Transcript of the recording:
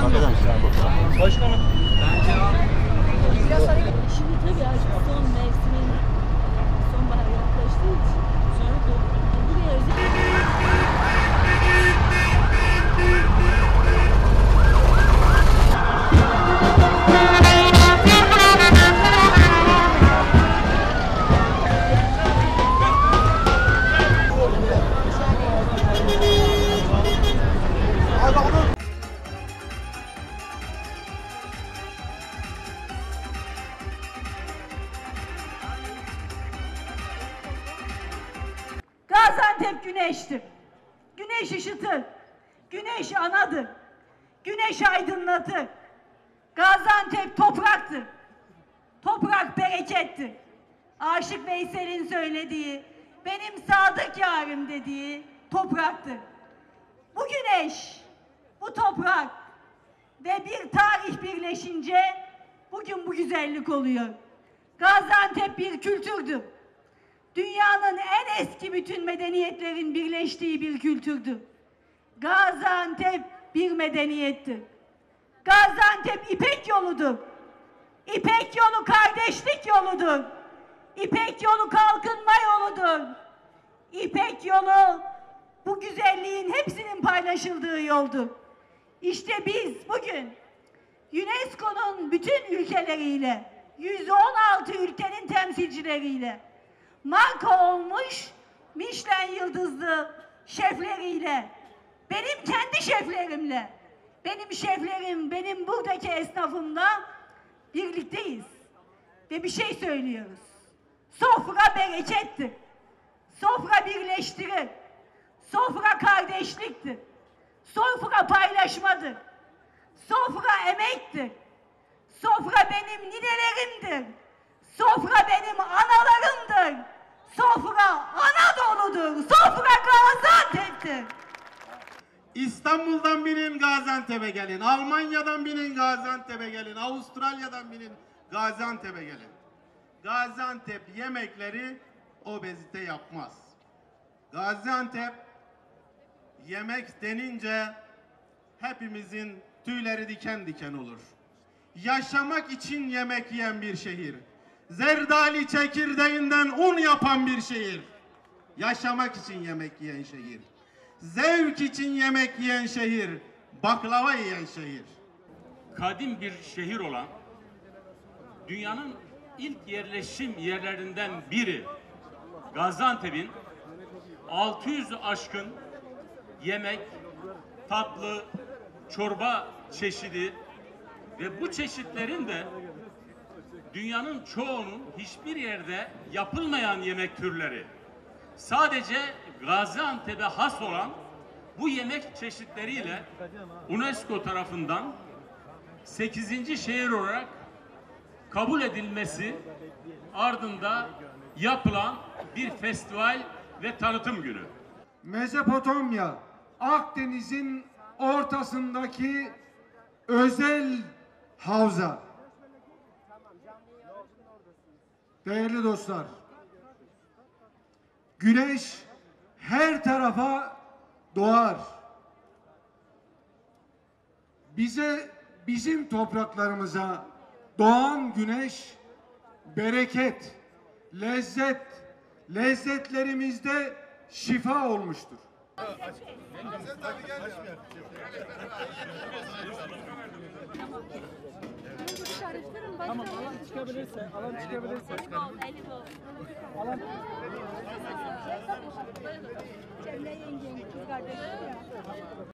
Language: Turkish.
Başkanım. Şimdi tabii artık son mevsimin sonbahar yaklaştığı için sonra buraya özel... Gaziantep güneştir. Güneş ışıtır. Güneş anadır. Güneş aydınlatır. Gaziantep topraktır. Toprak berekettir. Aşık Veysel'in söylediği, benim sadık yarım dediği topraktır. Bu güneş, bu toprak ve bir tarih birleşince bugün bu güzellik oluyor. Gaziantep bir kültürdür. Dünyanın en eski bütün medeniyetlerin birleştiği bir kültürdür. Gaziantep bir medeniyettir. Gaziantep İpek yoludur. İpek yolu kardeşlik yoludur. İpek yolu kalkınma yoludur. İpek yolu bu güzelliğin hepsinin paylaşıldığı yoldur. İşte biz bugün UNESCO'nun bütün ülkeleriyle, 116 ülkenin temsilcileriyle, marka olmuş Michelin yıldızlı şefleriyle, benim kendi şeflerimle, benim şeflerim, benim buradaki esnafımla birlikteyiz. Ve bir şey söylüyoruz. Sofra berekettir. Sofra birleştirir. Sofra kardeşliktir. Sofra paylaşmadır. Sofra emektir. Sofra benim ninelerimdir. Sofra benim analarımdır. Sofra Anadolu'dur. Sofra Gaziantep'tir. İstanbul'dan binin Gaziantep'e gelin. Almanya'dan binin Gaziantep'e gelin. Avustralya'dan binin Gaziantep'e gelin. Gaziantep yemekleri obezite yapmaz. Gaziantep yemek denince hepimizin tüyleri diken diken olur. Yaşamak için yemek yiyen bir şehir. Zerdali çekirdeğinden un yapan bir şehir. Yaşamak için yemek yiyen şehir. Zevk için yemek yiyen şehir. Baklava yiyen şehir. Kadim bir şehir olan, dünyanın ilk yerleşim yerlerinden biri Gaziantep'in 600'ü aşkın yemek, tatlı, çorba çeşidi ve bu çeşitlerin de dünyanın çoğunun hiçbir yerde yapılmayan yemek türleri. Sadece Gaziantep'e has olan bu yemek çeşitleriyle UNESCO tarafından 8. şehir olarak kabul edilmesi ardında yapılan bir festival ve tanıtım günü. Mezopotamya, Akdeniz'in ortasındaki özel havza. Değerli dostlar, güneş her tarafa doğar. Bizim topraklarımıza doğan güneş bereket, lezzet, lezzetlerimizde şifa olmuştur. Tamam, alan çıkabilirse. Alan